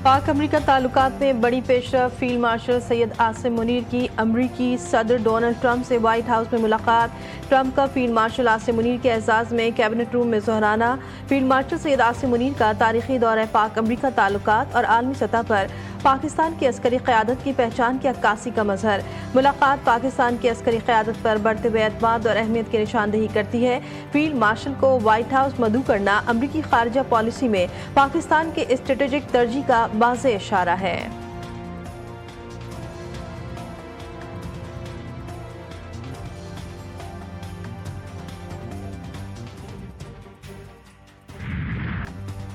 पाक अमरीका ताल्लुकात में बड़ी पेशरफ। फील्ड मार्शल सैयद आसिम मुनीर की अमरीकी सदर डोनाल्ड ट्रंप से व्हाइट हाउस में मुलाकात। ट्रंप का फील्ड मार्शल आसिम मुनीर के एजाज़ में कैबिनेट रूम में ज़ोहराना। फील्ड मार्शल सैयद आसिम मुनीर का तारीखी दौरा पाक अमरीका ताल्लुकात और आलमी सतह पर पाकिस्तान की अस्करी क़यादत की पहचान की अक्कासी का मजहर। मुलाकात पाकिस्तान की अस्करी क़यादत पर बढ़ते हुए एतमाद और अहमियत की निशानदेही करती है। फील्ड मार्शल को व्हाइट हाउस मदऊ करना अमरीकी खारजा पॉलिसी में पाकिस्तान के स्ट्रेटेजिक तरजीह का वाज़ेह इशारा है।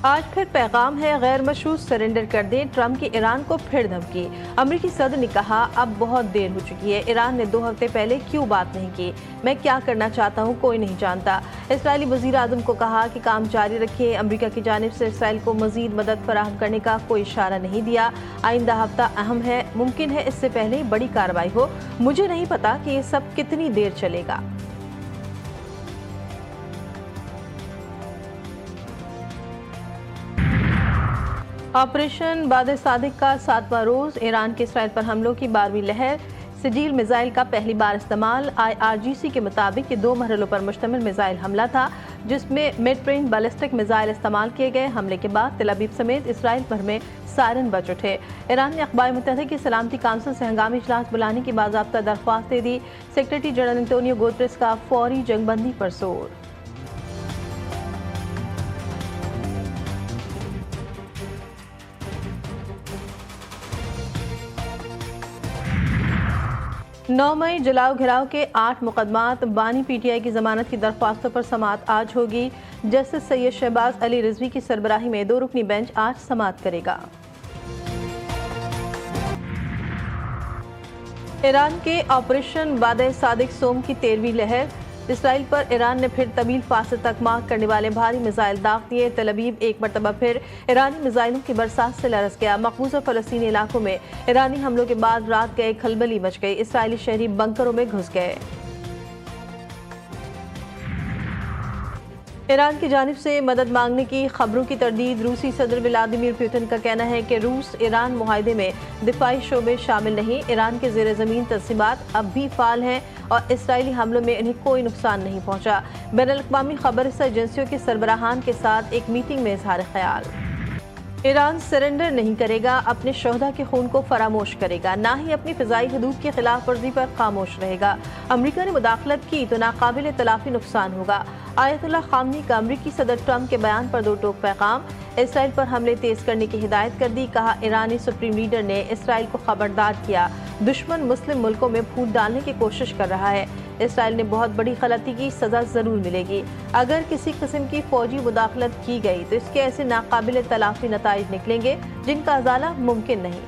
आज फिर पैगाम है, गैर मशरूत सरेंडर कर दें। ट्रंप की ईरान को फिर धमकी। अमरीकी सदर ने कहा अब बहुत देर हो चुकी है, ईरान ने 2 हफ्ते पहले क्यों बात नहीं की। मैं क्या करना चाहता हूँ कोई नहीं जानता। इसराइली वज़ीर आज़म को कहा कि काम जारी रखिए। अमरीका की जानिब से इसराइल को मजीद मदद फराहम करने का कोई इशारा नहीं दिया। आइंदा हफ्ता अहम है, मुमकिन है इससे पहले बड़ी कार्रवाई हो। मुझे नहीं पता कि ये सब कितनी देर चलेगा। ऑपरेशन बाद सादिक का 7वां रोज। ईरान के इसराइल पर हमलों की 12वीं लहर। सिजील मिसाइल का पहली बार इस्तेमाल। IRGC के मुताबिक ये 2 मरहलों पर मुश्तमिल मिसाइल हमला था, जिसमें मिड रेंज बैलिस्टिक मिसाइल इस्तेमाल किए गए। हमले के बाद तेल अवीव समेत इसराइल भर में सायरन बज उठे। ईरान ने अक़वाम मुत्तहिदा की सलामती काउंसिल से हंगामी इजलास बुलाने की बाज़ाब्ता दरख्वास्त दे दी। सेक्रेटरी जनरल एंटोनियो गुतेरेस का फौरी जंगबंदी पर जोर। नौ मई जलाओ घिराव के 8 मुकदमात। बानी PTI की जमानत की दरख्वास्तों पर समाअत आज होगी। जस्टिस सैयद शहबाज अली रिजवी की सरबराही में 2 रुकनी बेंच आज समाअत करेगा। ईरान के ऑपरेशन बाद सादिक सोम की 13वीं लहर। इसराइल पर ईरान ने फिर तवील फासले तक मार करने वाले भारी मिसाइल दाग दिए। तेल अवीव एक मरतबा फिर ईरानी मिसाइलों की बरसात से लरस गया। मकबूजा फ़लस्तीनी इलाकों में ईरानी हमलों के बाद रात गए खलबली मच गई। इसराइली शहरी बंकरों में घुस गए। ईरान की जानिब से मदद मांगने की खबरों की तरदीद। रूसी सदर व्लादिमीर पुतिन का कहना है कि रूस ईरान मुआहदे में दिफाई शोबे शामिल नहीं। ईरान के ज़ेर ज़मीन तंज़ीमात अब भी फ़ाल हैं और इसराइली हमलों में इन्हें कोई नुकसान नहीं पहुंचा। बैनुल-अक़वामी खबररसा एजेंसियों के सरबराहान के साथ एक मीटिंग में इज़हार ख्याल। ईरान सरेंडर नहीं करेगा, अपने शोहदा के खून को फरामोश करेगा, ना ही अपनी फ़िज़ाई हदूद की खिलाफ वर्जी पर खामोश रहेगा। अमरीका ने मुदाखलत की तो नाकाबिल तलाफ़ी नुकसान होगा। आयतुल्लाह ख़ामनी का अमरीकी सदर ट्रंप के बयान पर 2 टोक पैगाम। इसराइल पर हमले तेज करने की हिदायत कर दी। कहा ईरानी सुप्रीम लीडर ने इसराइल को खबरदार किया, दुश्मन मुस्लिम मुल्कों में फूट डालने की कोशिश कर रहा है। इसराइल ने बहुत बड़ी गलती की, सज़ा ज़रूर मिलेगी। अगर किसी किस्म की फ़ौजी मुदाखलत की गई तो इसके ऐसे नाकाबिल तलाफ़ी नताइज निकलेंगे जिनका अज़ाला मुमकिन नहीं।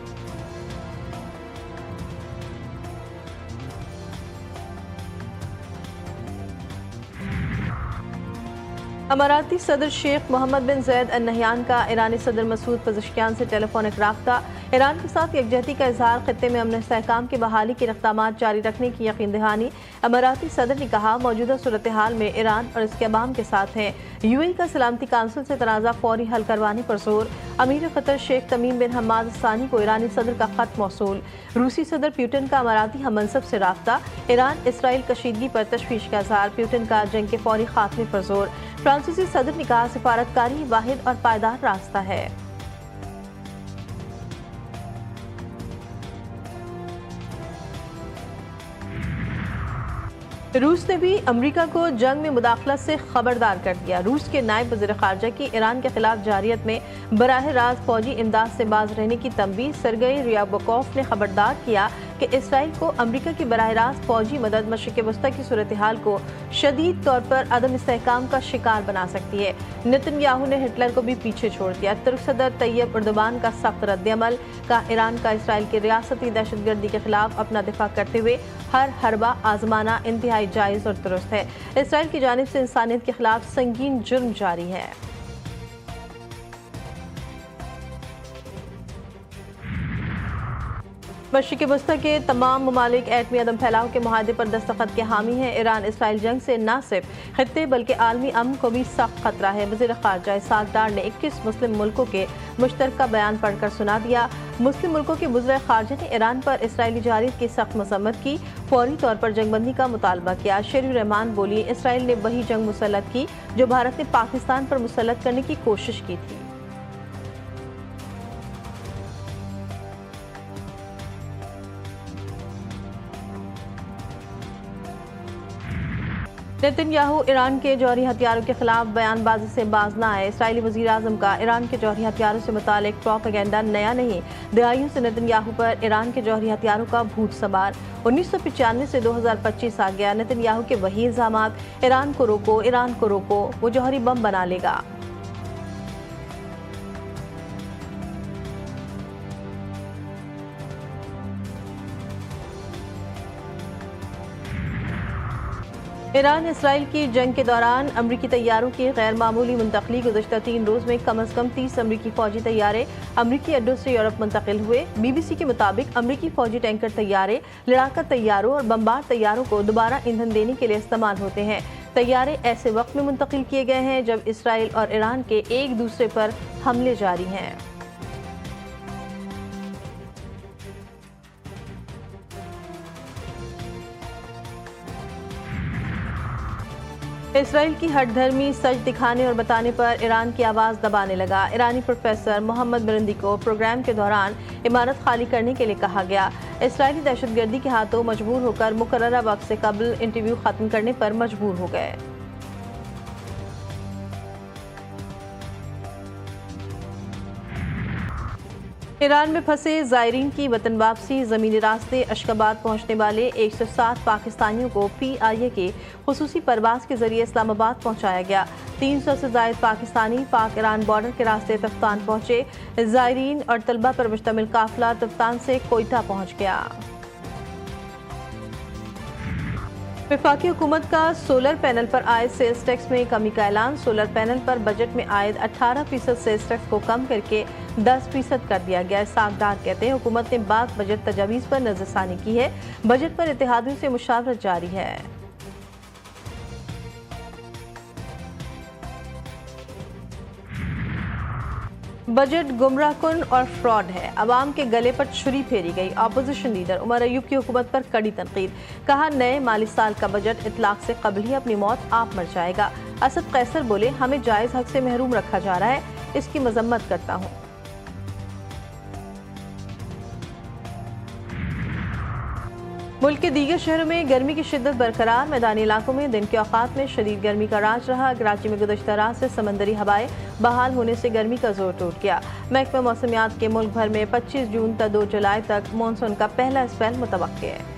अमाराती सदर शेख मोहम्मद बिन ज़ैद अल नहयान का ईरानी सदर मसूद पज़ेश्कियान से टेलीफोनिक राब्ता। ईरान के साथ यकजहती का इजहार, खत्ते में अमन इस्तेहकाम की बहाली के इक़दामात जारी रखने की यकीन दहानी। अमाराती सदर ने कहा मौजूदा सूरत हाल में ईरान और इसके अवाम के साथ हैं। UAE का सलामती काउंसिल से तनाज़ा फौरी हल करवाने पर जोर। अमीर क़तर शेख तमीम बिन हम्माद सानी को ईरानी सदर का ख़त मौसूल। रूसी सदर पुतिन का अमाराती हममनसब से राब्ता। ईरान इसराइल कशीदगी पर तशवीश का इजहार। पुतिन का जंग के फौरी खात्मे पर जोर। फ्रांसीसी सदर ने कहा सिफारतकारी वाहिद और पायदार रास्ता है। रूस ने भी अमरीका को जंग में मुदाखलत से खबरदार कर दिया। रूस के नायब वज़ीर ख़ारजा की ईरान के खिलाफ जारियत में बराह रास्त फौजी इमदाद से बाज रहने की तंबीह। सरगई रियाबकोफ ने खबरदार किया कि इसराइल को अमरीका की बराह रास्त फौजी मदद मशरिक़ वस्ता की सूरत हाल को शदीद तौर पर अदम इस्तेहकाम का शिकार बना सकती है। नेतन्याहू ने हिटलर को भी पीछे छोड़ दिया। तुर्क सदर तैयब एर्दोगान का सख्त रद्द-ए-अमल का ईरान का इसराइल की रियासती दहशतगर्दी के खिलाफ अपना दिफा करते हुए हर हरबा आजमाना इंतहाई जायज़ और दुरुस्त है। इसराइल की जानिब से इंसानियत के खिलाफ संगीन जुर्म जारी है। मशरिक़ वस्ती के तमाम ममालिक एटमी अदम फैलाव के मुआहदे पर दस्तखत के हामी हैं। ईरान इसराइल जंग से न सिर्फ खित्ते बल्कि आलमी अमन को भी सख्त खतरा है। वज़ीर ख़ारजा इसहाक़ डार ने 21 मुस्लिम मुल्कों के मुश्तरका बयान पढ़कर सुना दिया। मुस्लिम मुल्कों के वज़ीर ख़ारजा ने ईरान पर इसराइली जारियत की सख्त मज़म्मत की, फौरी तौर पर जंगबंदी का मुतालबा किया। शेर रहमान बोली, इसराइल ने वही जंग मुसल्लत की जो भारत ने पाकिस्तान पर मुसल्लत करने की कोशिश की थी। नेतन्याहू ईरान के जौहरी हथियारों के खिलाफ बयानबाजी से बाज न आए। इसराइली वज़ीर आज़म का ईरान के जौहरी हथियारों से मुतालिक प्रोपेगेंडा नया नहीं। दहाइयों से नेतन्याहू पर ईरान के जौहरी हथियारों का भूत सवार। 1995 से 2025 आ गया। नेतन्याहू के वही इल्ज़ामात, ईरान को रोको, ईरान को रोको, वो जौहरी बम बना लेगा। ईरान इसराइल की जंग के दौरान अमरीकी तैयारों की गैर मामूली मुंतकली। गुज़श्ता 3 रोज़ में कम अज़ कम 30 अमरीकी फौजी तैयारे अमरीकी अड्डों से यूरोप मुंतकिल हुए। BBC के मुताबिक अमरीकी फौजी टैंकर तैयारे लड़ाका तैयारों और बमबार तैयारों को दोबारा ईंधन देने के लिए इस्तेमाल होते हैं। तैयारे ऐसे वक्त में मुंतकिल किए गए हैं जब इसराइल और ईरान के एक दूसरे पर हमले जारी हैं। इसराइल की हठधर्मी सच दिखाने और बताने पर ईरान की आवाज़ दबाने लगा। ईरानी प्रोफेसर मोहम्मद बरंदी को प्रोग्राम के दौरान इमारत खाली करने के लिए कहा गया। इसराइली दहशतगर्दी के हाथों मजबूर होकर मुकर्ररा वक्त से कबल इंटरव्यू खत्म करने पर मजबूर हो गए। ईरान में फंसे ज़ायरीन की वतन वापसी। ज़मीनी रास्ते अशगाबाद पहुंचने वाले 107 पाकिस्तानियों को PIA की खुसूसी परवाज़ के जरिए इस्लामाबाद पहुंचाया गया। 300 से ज़ायद पाकिस्तानी पाक ईरान बॉर्डर के रास्ते तफ्तान पहुंचे। ज़ायरीन और तलबा पर मुश्तमिल काफिला तफ्तान से कोयटा पहुंच गया। वफाकी हुकूमत का सोलर पैनल पर आयद सेल्स टैक्स में कमी का ऐलान। सोलर पैनल पर बजट में आयद 18% सेल्स टैक्स को कम करके 10% कर दिया गया। इसहाक़ डार कहते हैं हुकूमत ने बाग बजट तजावीज़ पर नज़रसानी की है। बजट पर इत्तेहादियों से मुशावरत जारी है। बजट गुमराहकुन और फ्रॉड है। अवाम के गले पर छुरी फेरी गई। अपोजिशन लीडर उमर अयूब की हुकूमत पर कड़ी तनकीद। कहा, नए माली साल का बजट इतलाक से कबल ही अपनी मौत आप मर जाएगा। असद कैसर बोले, हमें जायज़ हक से महरूम रखा जा रहा है, इसकी मजम्मत करता हूँ। मुल्क के दीगर शहरों में गर्मी की शिद्दत बरकरार। मैदानी इलाकों में दिन के औकात में शदीद गर्मी का राज रहा। कराची में गुज़श्ता रात से समंदरी हवाएं बहाल होने से गर्मी का जोर टूट गया। महकमा मौसमियात के मुल्क भर में 25 जून तक 2 जुलाई तक मानसून का पहला स्पेल मुतवक्किल है।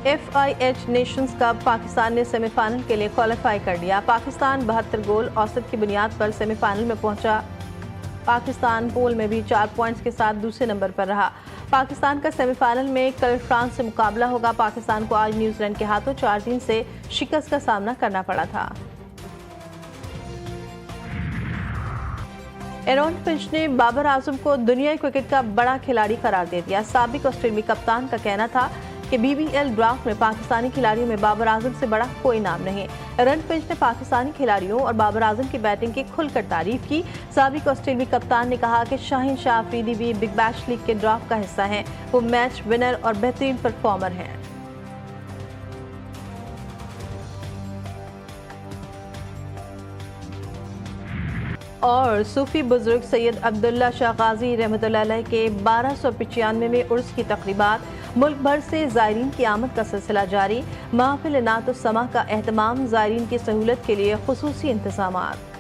FIH नेशंस कप पाकिस्तान ने सेमीफाइनल के लिए क्वालिफाई कर लिया। पाकिस्तान 72 गोल औसत की बुनियाद पर सेमीफाइनल में पहुंचा। पाकिस्तान पोल में भी 4 पॉइंट्स के साथ दूसरे नंबर पर रहा। पाकिस्तान का सेमीफाइनल में कल फ्रांस से मुकाबला होगा। पाकिस्तान को आज न्यूजीलैंड के हाथों 4-3 से शिकस्त का सामना करना पड़ा था। एरॉन फिंच ने बाबर आजम को दुनियाई क्रिकेट का बड़ा खिलाड़ी करार दे दिया। साबिक ऑस्ट्रेलियाई कप्तान का कहना था कि BBL ड्राफ्ट में पाकिस्तानी खिलाड़ियों में बाबर आजम से बड़ा कोई नाम नहीं। एरॉन फिंच ने पाकिस्तानी खिलाड़ियों और बाबर आजम की बैटिंग की खुलकर तारीफ की। साबिक ऑस्ट्रेलियाई कप्तान ने कहा कि शाहीन शाह अफरीदी भी बिग बैश लीग के ड्राफ्ट का हिस्सा हैं। वो मैच विनर और बेहतरीन परफॉर्मर हैं। और सूफी बुजुर्ग सैयद अब्दुल्ला शाह गाजी रहमतुल्लाह अलैह के 1295वें उर्स की तकरीबात। मुल्क भर से ज़ायरीन की आमद का सिलसिला जारी। महफिल नात-उस-समा का एहतमाम। ज़ायरीन की सहूलत के लिए खुसूसी इंतज़ामात।